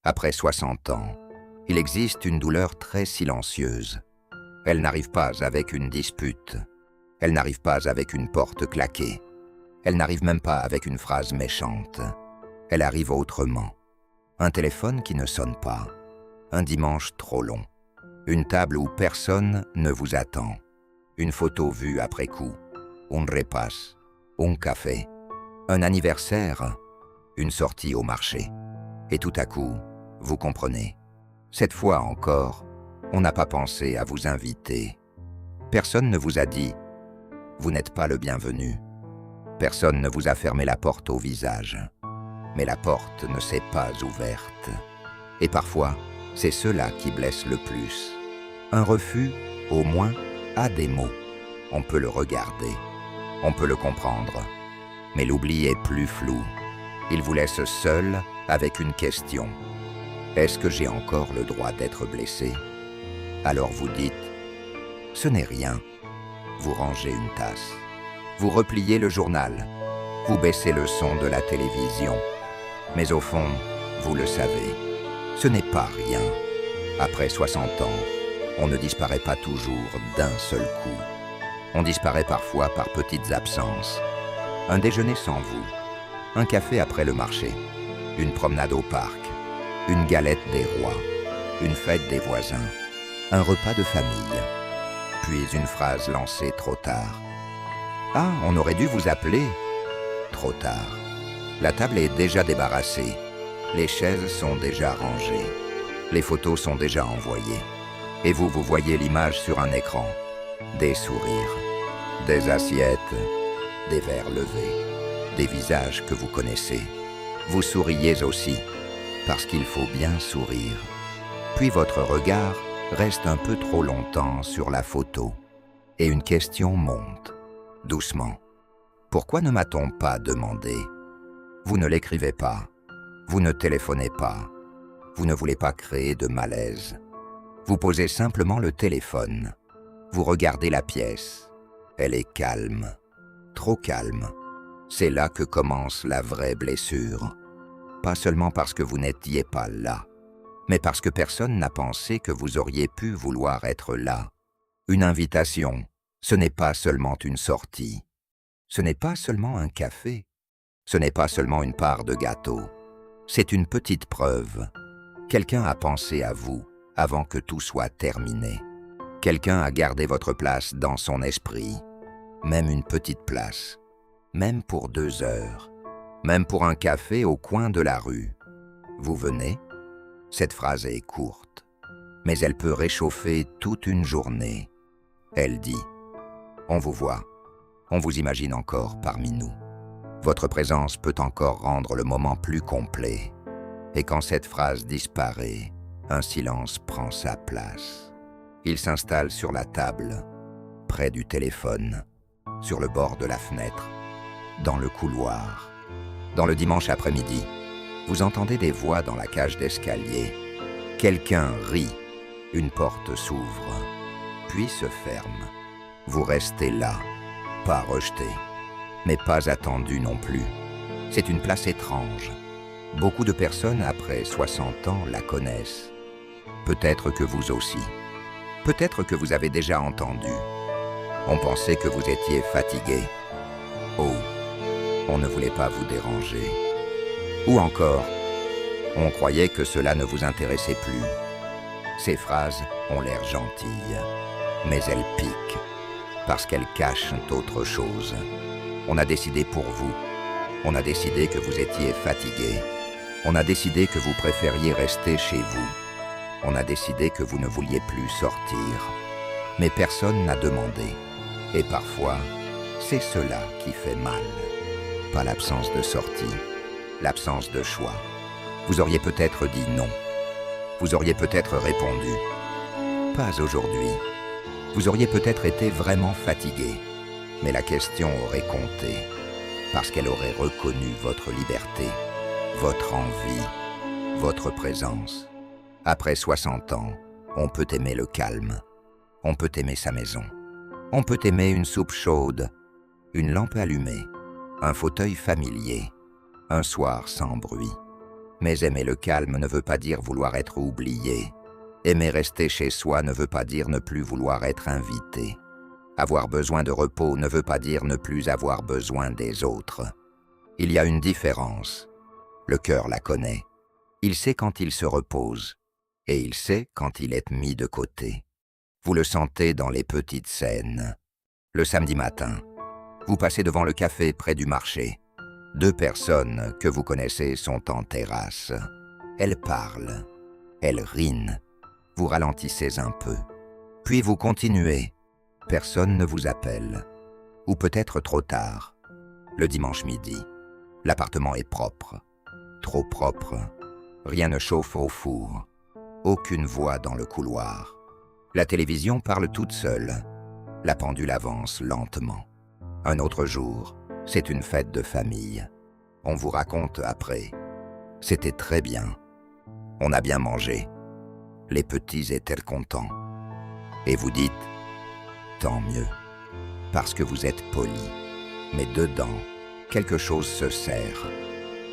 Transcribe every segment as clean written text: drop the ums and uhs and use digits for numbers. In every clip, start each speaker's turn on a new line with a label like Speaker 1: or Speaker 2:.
Speaker 1: Après 60 ans, il existe une douleur très silencieuse. Elle n'arrive pas avec une dispute. Elle n'arrive pas avec une porte claquée. Elle n'arrive même pas avec une phrase méchante. Elle arrive autrement. Un téléphone qui ne sonne pas. Un dimanche trop long. Une table où personne ne vous attend. Une photo vue après coup. Un repas. Un café. Un anniversaire. Une sortie au marché. Et tout à coup, vous comprenez. Cette fois encore, on n'a pas pensé à vous inviter. Personne ne vous a dit « Vous n'êtes pas le bienvenu ». Personne ne vous a fermé la porte au visage. Mais la porte ne s'est pas ouverte. Et parfois, c'est cela qui blesse le plus. Un refus, au moins, a des mots. On peut le regarder. On peut le comprendre. Mais l'oubli est plus flou. Il vous laisse seul avec une question. Est-ce que j'ai encore le droit d'être blessé? Alors vous dites, ce n'est rien. Vous rangez une tasse. Vous repliez le journal. Vous baissez le son de la télévision. Mais au fond, vous le savez, ce n'est pas rien. Après 60 ans, on ne disparaît pas toujours d'un seul coup. On disparaît parfois par petites absences. Un déjeuner sans vous. Un café après le marché. Une promenade au parc. Une galette des rois, une fête des voisins, un repas de famille, puis une phrase lancée trop tard. « Ah, on aurait dû vous appeler !» Trop tard. La table est déjà débarrassée, les chaises sont déjà rangées, les photos sont déjà envoyées. Et vous voyez l'image sur un écran. Des sourires, des assiettes, des verres levés, des visages que vous connaissez. Vous souriez aussi. Parce qu'il faut bien sourire. Puis votre regard reste un peu trop longtemps sur la photo. Et une question monte, doucement. Pourquoi ne m'a-t-on pas demandé? Vous ne l'écrivez pas. Vous ne téléphonez pas. Vous ne voulez pas créer de malaise. Vous posez simplement le téléphone. Vous regardez la pièce. Elle est calme. Trop calme. C'est là que commence la vraie blessure. Pas seulement parce que vous n'étiez pas là, mais parce que personne n'a pensé que vous auriez pu vouloir être là. Une invitation, ce n'est pas seulement une sortie. Ce n'est pas seulement un café. Ce n'est pas seulement une part de gâteau. C'est une petite preuve. Quelqu'un a pensé à vous avant que tout soit terminé. Quelqu'un a gardé votre place dans son esprit. Même une petite place. Même pour 2 heures. Même pour un café au coin de la rue. Vous venez? Cette phrase est courte, mais elle peut réchauffer toute une journée. Elle dit, on vous voit, on vous imagine encore parmi nous. Votre présence peut encore rendre le moment plus complet. Et quand cette phrase disparaît, un silence prend sa place. Il s'installe sur la table, près du téléphone, sur le bord de la fenêtre, dans le couloir. Dans le dimanche après-midi, vous entendez des voix dans la cage d'escalier. Quelqu'un rit, une porte s'ouvre, puis se ferme. Vous restez là, pas rejeté, mais pas attendu non plus. C'est une place étrange. Beaucoup de personnes après 60 ans la connaissent. Peut-être que vous aussi. Peut-être que vous avez déjà entendu. On pensait que vous étiez fatigué. Oh, on ne voulait pas vous déranger. Ou encore, on croyait que cela ne vous intéressait plus. Ces phrases ont l'air gentilles, mais elles piquent, parce qu'elles cachent autre chose. On a décidé pour vous. On a décidé que vous étiez fatigué. On a décidé que vous préfériez rester chez vous. On a décidé que vous ne vouliez plus sortir. Mais personne n'a demandé. Et parfois, c'est cela qui fait mal. Pas l'absence de sortie, l'absence de choix. Vous auriez peut-être dit non. Vous auriez peut-être répondu « Pas aujourd'hui ». Vous auriez peut-être été vraiment fatigué, mais la question aurait compté, parce qu'elle aurait reconnu votre liberté, votre envie, votre présence. Après 60 ans, on peut aimer le calme, on peut aimer sa maison, on peut aimer une soupe chaude, une lampe allumée, un fauteuil familier, un soir sans bruit. Mais aimer le calme ne veut pas dire vouloir être oublié. Aimer rester chez soi ne veut pas dire ne plus vouloir être invité. Avoir besoin de repos ne veut pas dire ne plus avoir besoin des autres. Il y a une différence. Le cœur la connaît. Il sait quand il se repose, et il sait quand il est mis de côté. Vous le sentez dans les petites scènes. Le samedi matin, vous passez devant le café près du marché. 2 personnes que vous connaissez sont en terrasse. Elles parlent, elles rient. Vous ralentissez un peu. Puis vous continuez. Personne ne vous appelle. Ou peut-être trop tard. Le dimanche midi. L'appartement est propre. Trop propre. Rien ne chauffe au four. Aucune voix dans le couloir. La télévision parle toute seule. La pendule avance lentement. Un autre jour, c'est une fête de famille. On vous raconte après. C'était très bien. On a bien mangé. Les petits étaient contents. Et vous dites, tant mieux, parce que vous êtes poli. Mais dedans, quelque chose se serre.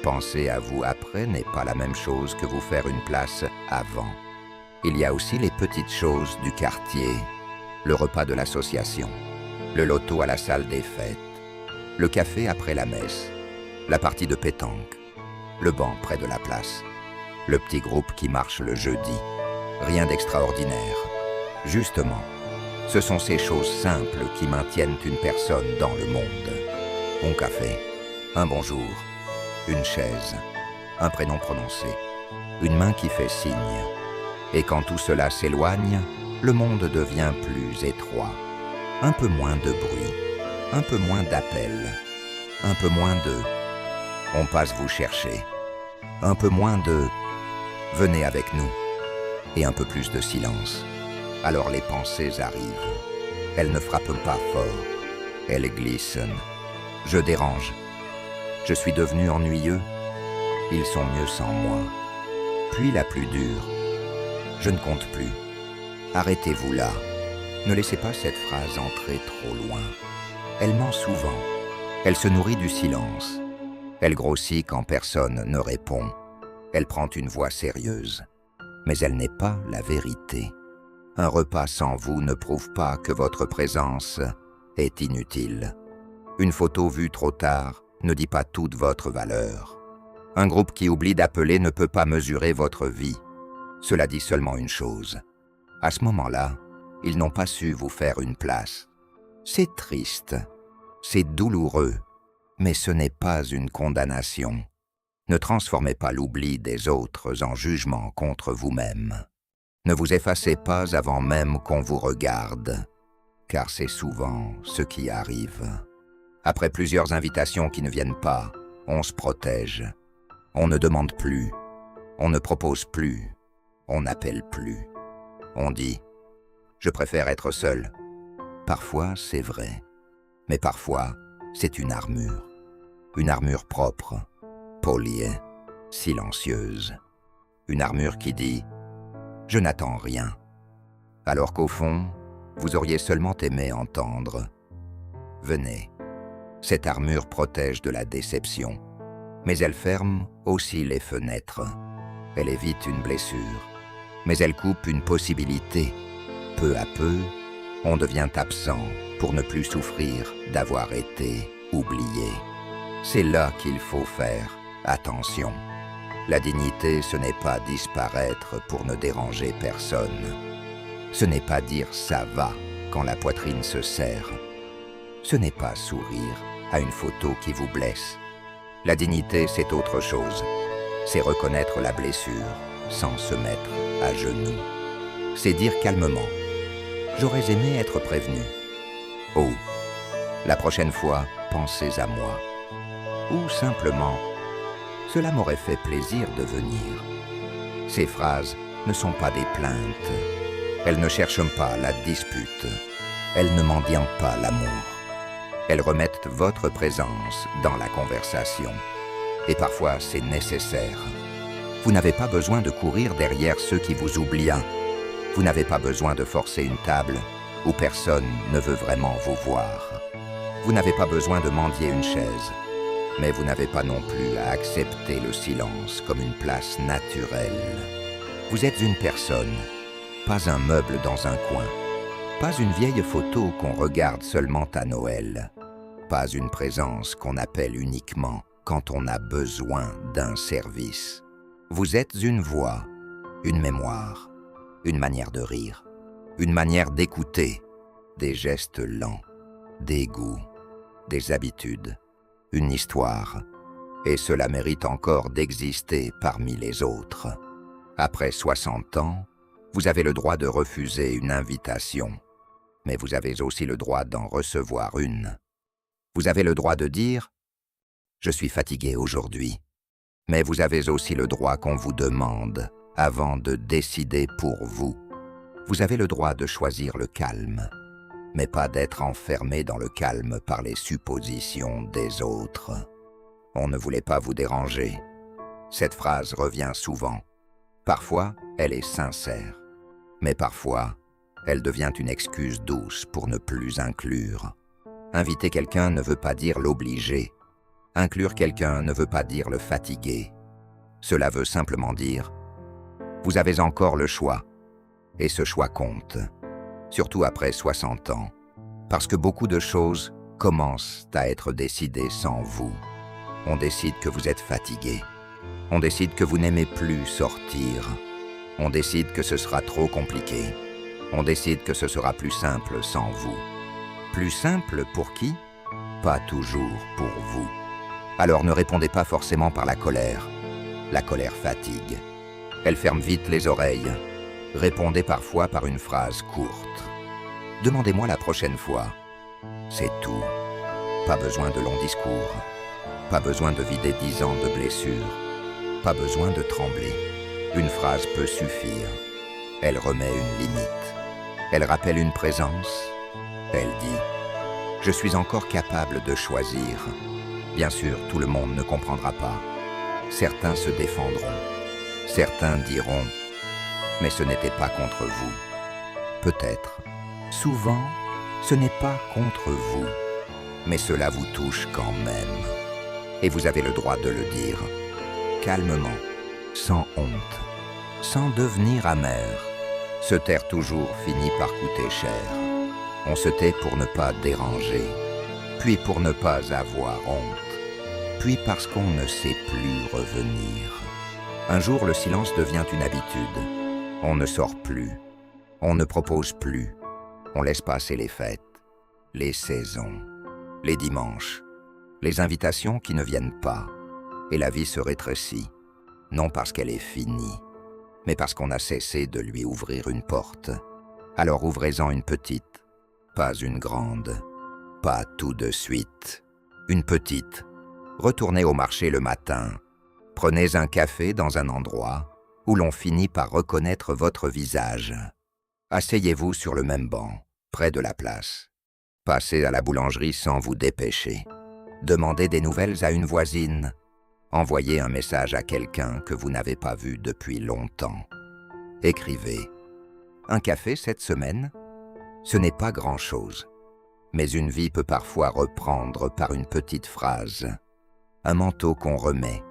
Speaker 1: Penser à vous après n'est pas la même chose que vous faire une place avant. Il y a aussi les petites choses du quartier, le repas de l'association, le loto à la salle des fêtes, le café après la messe, la partie de pétanque, le banc près de la place, le petit groupe qui marche le jeudi. Rien d'extraordinaire. Justement, ce sont ces choses simples qui maintiennent une personne dans le monde. Un café, un bonjour, une chaise, un prénom prononcé, une main qui fait signe. Et quand tout cela s'éloigne, le monde devient plus étroit. Un peu moins de bruit, un peu moins d'appels, un peu moins de « on passe vous chercher », un peu moins de « venez avec nous » et un peu plus de silence. Alors les pensées arrivent. Elles ne frappent pas fort, elles glissent. Je dérange. Je suis devenu ennuyeux. Ils sont mieux sans moi. Puis la plus dure. Je ne compte plus. Arrêtez-vous là. Ne laissez pas cette phrase entrer trop loin. Elle ment souvent. Elle se nourrit du silence. Elle grossit quand personne ne répond. Elle prend une voix sérieuse. Mais elle n'est pas la vérité. Un repas sans vous ne prouve pas que votre présence est inutile. Une photo vue trop tard ne dit pas toute votre valeur. Un groupe qui oublie d'appeler ne peut pas mesurer votre vie. Cela dit seulement une chose. À ce moment-là, ils n'ont pas su vous faire une place. C'est triste, c'est douloureux, mais ce n'est pas une condamnation. Ne transformez pas l'oubli des autres en jugement contre vous-même. Ne vous effacez pas avant même qu'on vous regarde, car c'est souvent ce qui arrive. Après plusieurs invitations qui ne viennent pas, on se protège. On ne demande plus, on ne propose plus, on n'appelle plus. On dit « je préfère être seul ». Parfois, c'est vrai, mais parfois, c'est une armure propre, polie, silencieuse. Une armure qui dit « je n'attends rien », alors qu'au fond, vous auriez seulement aimé entendre « venez ». Cette armure protège de la déception, mais elle ferme aussi les fenêtres. Elle évite une blessure, mais elle coupe une possibilité. Peu à peu, on devient absent pour ne plus souffrir d'avoir été oublié. C'est là qu'il faut faire attention. La dignité, ce n'est pas disparaître pour ne déranger personne. Ce n'est pas dire « ça va » quand la poitrine se serre. Ce n'est pas sourire à une photo qui vous blesse. La dignité, c'est autre chose. C'est reconnaître la blessure sans se mettre à genoux. C'est dire calmement « j'aurais aimé être prévenu ». Oh, la prochaine fois, pensez à moi. Ou simplement « cela m'aurait fait plaisir de venir ». Ces phrases ne sont pas des plaintes. Elles ne cherchent pas la dispute. Elles ne mendient pas l'amour. Elles remettent votre présence dans la conversation. Et parfois, c'est nécessaire. Vous n'avez pas besoin de courir derrière ceux qui vous oublient. Vous n'avez pas besoin de forcer une table où personne ne veut vraiment vous voir. Vous n'avez pas besoin de mendier une chaise. Mais vous n'avez pas non plus à accepter le silence comme une place naturelle. Vous êtes une personne, pas un meuble dans un coin, pas une vieille photo qu'on regarde seulement à Noël, pas une présence qu'on appelle uniquement quand on a besoin d'un service. Vous êtes une voix, une mémoire, une manière de rire, une manière d'écouter, des gestes lents, des goûts, des habitudes, une histoire, et cela mérite encore d'exister parmi les autres. Après 60 ans, vous avez le droit de refuser une invitation, mais vous avez aussi le droit d'en recevoir une. Vous avez le droit de dire « Je suis fatigué aujourd'hui », mais vous avez aussi le droit qu'on vous demande avant de décider pour vous. Vous avez le droit de choisir le calme, mais pas d'être enfermé dans le calme par les suppositions des autres. On ne voulait pas vous déranger. Cette phrase revient souvent. Parfois, elle est sincère, mais parfois, elle devient une excuse douce pour ne plus inclure. Inviter quelqu'un ne veut pas dire l'obliger. Inclure quelqu'un ne veut pas dire le fatiguer. Cela veut simplement dire « Vous avez encore le choix ». Et ce choix compte, surtout après 60 ans, parce que beaucoup de choses commencent à être décidées sans vous. On décide que vous êtes fatigué. On décide que vous n'aimez plus sortir. On décide que ce sera trop compliqué. On décide que ce sera plus simple sans vous. Plus simple pour qui? Pas toujours pour vous. Alors ne répondez pas forcément par la colère. La colère fatigue. Elle ferme vite les oreilles. Répondez parfois par une phrase courte. Demandez-moi la prochaine fois. C'est tout. Pas besoin de longs discours. Pas besoin de vider 10 ans de blessures. Pas besoin de trembler. Une phrase peut suffire. Elle remet une limite. Elle rappelle une présence. Elle dit « Je suis encore capable de choisir ». Bien sûr, tout le monde ne comprendra pas. Certains se défendront. Certains diront « Mais ce n'était pas contre vous ». Peut-être. Souvent, ce n'est pas contre vous. Mais cela vous touche quand même. Et vous avez le droit de le dire. Calmement, sans honte, sans devenir amer. Se taire toujours finit par coûter cher. On se tait pour ne pas déranger, puis pour ne pas avoir honte, puis parce qu'on ne sait plus revenir. Un jour, le silence devient une habitude. On ne sort plus, on ne propose plus, on laisse passer les fêtes, les saisons, les dimanches, les invitations qui ne viennent pas, et la vie se rétrécit, non parce qu'elle est finie, mais parce qu'on a cessé de lui ouvrir une porte. Alors ouvrez-en une petite, pas une grande, pas tout de suite. Une petite. Retournez au marché le matin. Prenez un café dans un endroit où l'on finit par reconnaître votre visage. Asseyez-vous sur le même banc, près de la place. Passez à la boulangerie sans vous dépêcher. Demandez des nouvelles à une voisine. Envoyez un message à quelqu'un que vous n'avez pas vu depuis longtemps. Écrivez. Un café cette semaine? Ce n'est pas grand-chose. Mais une vie peut parfois reprendre par une petite phrase. Un manteau qu'on remet,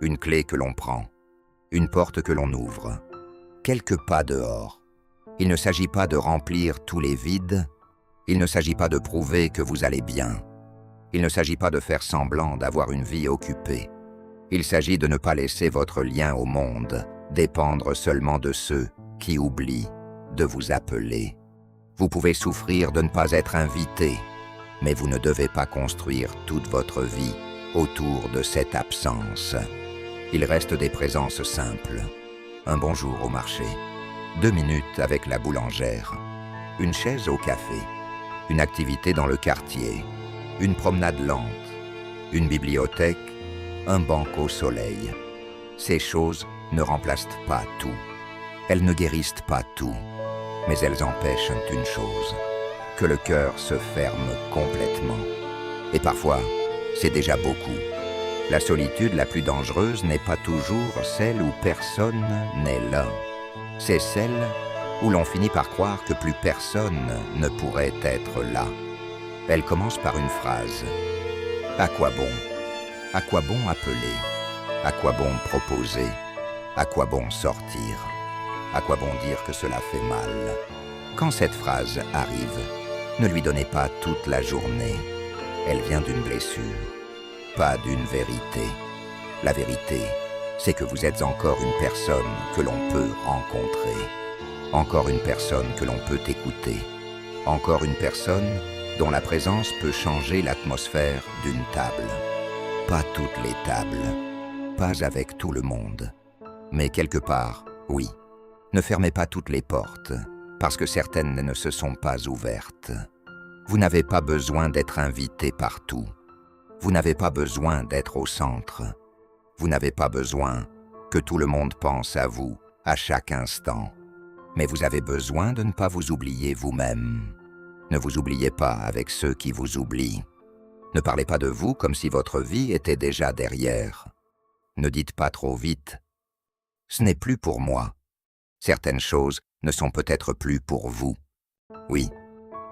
Speaker 1: une clé que l'on prend, une porte que l'on ouvre, quelques pas dehors. Il ne s'agit pas de remplir tous les vides, il ne s'agit pas de prouver que vous allez bien, il ne s'agit pas de faire semblant d'avoir une vie occupée. Il s'agit de ne pas laisser votre lien au monde dépendre seulement de ceux qui oublient de vous appeler. Vous pouvez souffrir de ne pas être invité, mais vous ne devez pas construire toute votre vie autour de cette absence. Il reste des présences simples. Un bonjour au marché, 2 minutes avec la boulangère, une chaise au café, une activité dans le quartier, une promenade lente, une bibliothèque, un banc au soleil. Ces choses ne remplacent pas tout. Elles ne guérissent pas tout. Mais elles empêchent une chose, que le cœur se ferme complètement. Et parfois, c'est déjà beaucoup. La solitude la plus dangereuse n'est pas toujours celle où personne n'est là. C'est celle où l'on finit par croire que plus personne ne pourrait être là. Elle commence par une phrase. À quoi bon? À quoi bon appeler? À quoi bon proposer? À quoi bon sortir? À quoi bon dire que cela fait mal? Quand cette phrase arrive, ne lui donnez pas toute la journée. Elle vient d'une blessure, pas d'une vérité. La vérité, c'est que vous êtes encore une personne que l'on peut rencontrer. Encore une personne que l'on peut écouter. Encore une personne dont la présence peut changer l'atmosphère d'une table. Pas toutes les tables, pas avec tout le monde. Mais quelque part, oui. Ne fermez pas toutes les portes, parce que certaines ne se sont pas ouvertes. Vous n'avez pas besoin d'être invité partout. Vous n'avez pas besoin d'être au centre. Vous n'avez pas besoin que tout le monde pense à vous à chaque instant. Mais vous avez besoin de ne pas vous oublier vous-même. Ne vous oubliez pas avec ceux qui vous oublient. Ne parlez pas de vous comme si votre vie était déjà derrière. Ne dites pas trop vite. Ce n'est plus pour moi. Certaines choses ne sont peut-être plus pour vous. Oui,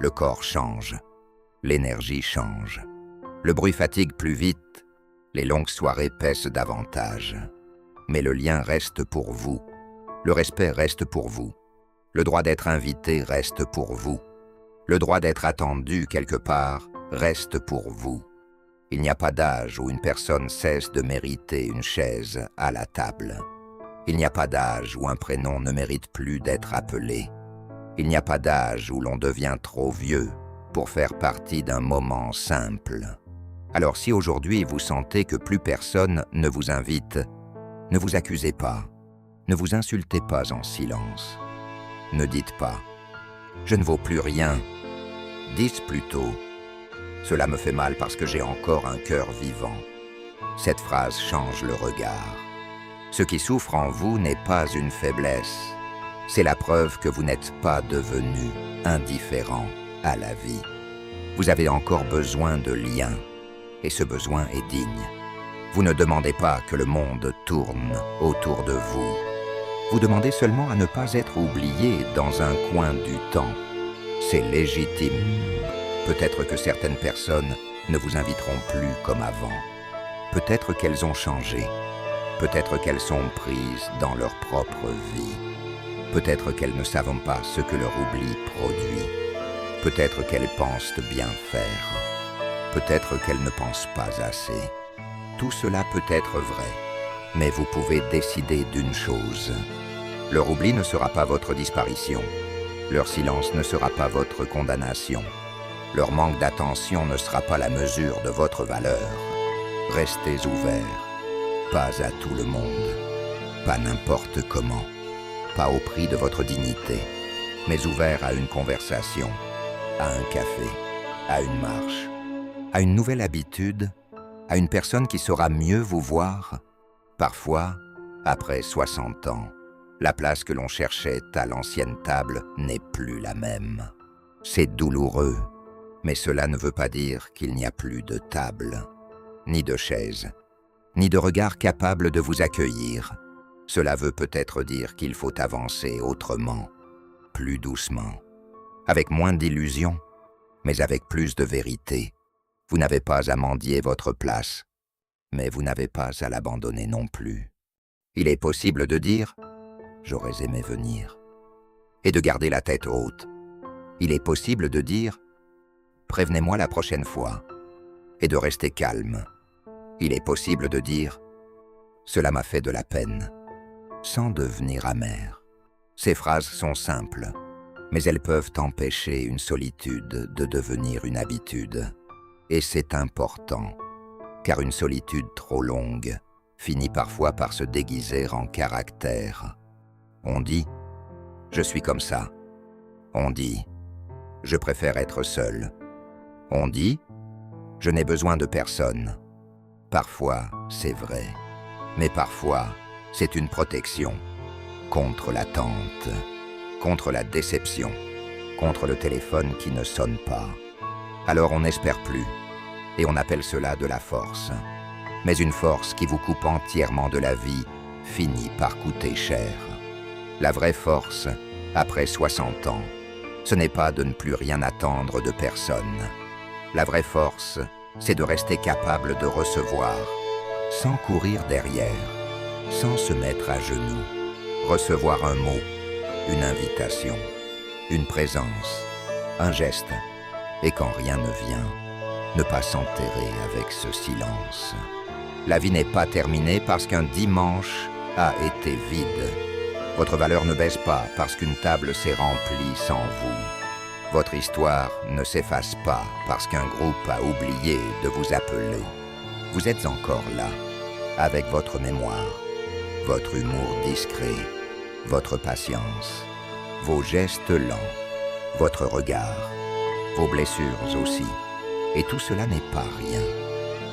Speaker 1: le corps change. L'énergie change. Le bruit fatigue plus vite. Les longues soirées pèsent davantage. Mais le lien reste pour vous. Le respect reste pour vous. Le droit d'être invité reste pour vous. Le droit d'être attendu quelque part reste pour vous. Il n'y a pas d'âge où une personne cesse de mériter une chaise à la table. Il n'y a pas d'âge où un prénom ne mérite plus d'être appelé. Il n'y a pas d'âge où l'on devient trop vieux pour faire partie d'un moment simple. Alors si aujourd'hui vous sentez que plus personne ne vous invite, ne vous accusez pas, ne vous insultez pas en silence. Ne dites pas « je ne vaux plus rien ». Dites plutôt « cela me fait mal parce que j'ai encore un cœur vivant ». Cette phrase change le regard. Ce qui souffre en vous n'est pas une faiblesse. C'est la preuve que vous n'êtes pas devenu indifférent à la vie. Vous avez encore besoin de liens, et ce besoin est digne. Vous ne demandez pas que le monde tourne autour de vous. Vous demandez seulement à ne pas être oublié dans un coin du temps. C'est légitime. Peut-être que certaines personnes ne vous inviteront plus comme avant. Peut-être qu'elles ont changé. Peut-être qu'elles sont prises dans leur propre vie. Peut-être qu'elles ne savent pas ce que leur oubli produit. Peut-être qu'elles pensent bien faire. Peut-être qu'elles ne pensent pas assez. Tout cela peut être vrai, mais vous pouvez décider d'une chose. Leur oubli ne sera pas votre disparition. Leur silence ne sera pas votre condamnation. Leur manque d'attention ne sera pas la mesure de votre valeur. Restez ouverts. Pas à tout le monde, pas n'importe comment, pas au prix de votre dignité, mais ouvert à une conversation, à un café, à une marche, à une nouvelle habitude, à une personne qui saura mieux vous voir. Parfois, après 60 ans, la place que l'on cherchait à l'ancienne table n'est plus la même. C'est douloureux, mais cela ne veut pas dire qu'il n'y a plus de table, ni de chaise, ni de regard capable de vous accueillir. Cela veut peut-être dire qu'il faut avancer autrement, plus doucement, avec moins d'illusions, mais avec plus de vérité. Vous n'avez pas à mendier votre place, mais vous n'avez pas à l'abandonner non plus. Il est possible de dire « j'aurais aimé venir » et de garder la tête haute. Il est possible de dire « prévenez-moi la prochaine fois » et de rester calme. Il est possible de dire « cela m'a fait de la peine » sans devenir amer. Ces phrases sont simples, mais elles peuvent empêcher une solitude de devenir une habitude. Et c'est important, car une solitude trop longue finit parfois par se déguiser en caractère. On dit « je suis comme ça ». On dit « je préfère être seul ». On dit « je n'ai besoin de personne ». Parfois, c'est vrai, mais parfois, c'est une protection contre l'attente, contre la déception, contre le téléphone qui ne sonne pas. Alors on n'espère plus, et on appelle cela de la force. Mais une force qui vous coupe entièrement de la vie finit par coûter cher. La vraie force, après 60 ans, ce n'est pas de ne plus rien attendre de personne. La vraie force, c'est de rester capable de recevoir sans courir derrière, sans se mettre à genoux, recevoir un mot, une invitation, une présence, un geste, et quand rien ne vient, ne pas s'enterrer avec ce silence. La vie n'est pas terminée parce qu'un dimanche a été vide. Votre valeur ne baisse pas parce qu'une table s'est remplie sans vous. Votre histoire ne s'efface pas parce qu'un groupe a oublié de vous appeler. Vous êtes encore là, avec votre mémoire, votre humour discret, votre patience, vos gestes lents, votre regard, vos blessures aussi. Et tout cela n'est pas rien.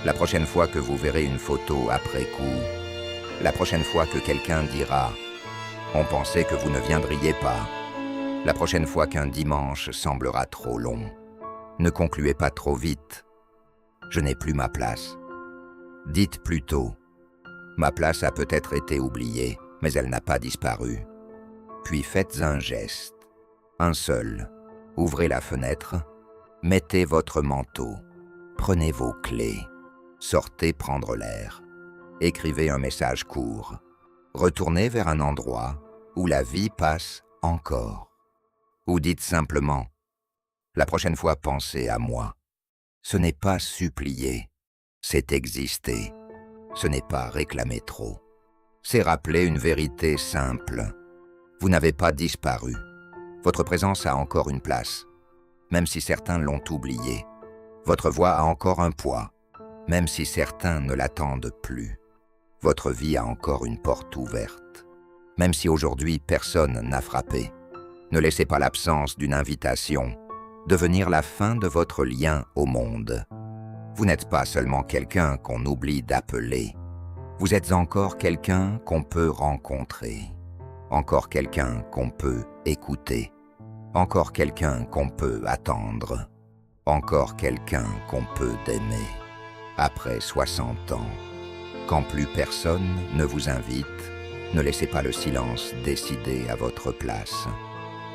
Speaker 1: La prochaine fois que vous verrez une photo après coup, la prochaine fois que quelqu'un dira « On pensait que vous ne viendriez pas », la prochaine fois qu'un dimanche semblera trop long, ne concluez pas trop vite. Je n'ai plus ma place. Dites plutôt « Ma place a peut-être été oubliée, mais elle n'a pas disparu ». Puis faites un geste, un seul. Ouvrez la fenêtre, mettez votre manteau, prenez vos clés, sortez prendre l'air, écrivez un message court, retournez vers un endroit où la vie passe encore. Ou dites simplement « La prochaine fois, pensez à moi ». Ce n'est pas supplier, c'est exister. Ce n'est pas réclamer trop. C'est rappeler une vérité simple. Vous n'avez pas disparu. Votre présence a encore une place, même si certains l'ont oubliée. Votre voix a encore un poids, même si certains ne l'attendent plus. Votre vie a encore une porte ouverte, même si aujourd'hui personne n'a frappé. Ne laissez pas l'absence d'une invitation devenir la fin de votre lien au monde. Vous n'êtes pas seulement quelqu'un qu'on oublie d'appeler. Vous êtes encore quelqu'un qu'on peut rencontrer, encore quelqu'un qu'on peut écouter, encore quelqu'un qu'on peut attendre, encore quelqu'un qu'on peut aimer. Après 60 ans, quand plus personne ne vous invite, ne laissez pas le silence décider à votre place.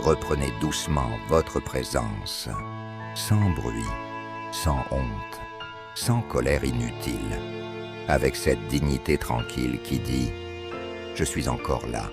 Speaker 1: Reprenez doucement votre présence, sans bruit, sans honte, sans colère inutile, avec cette dignité tranquille qui dit « Je suis encore là ».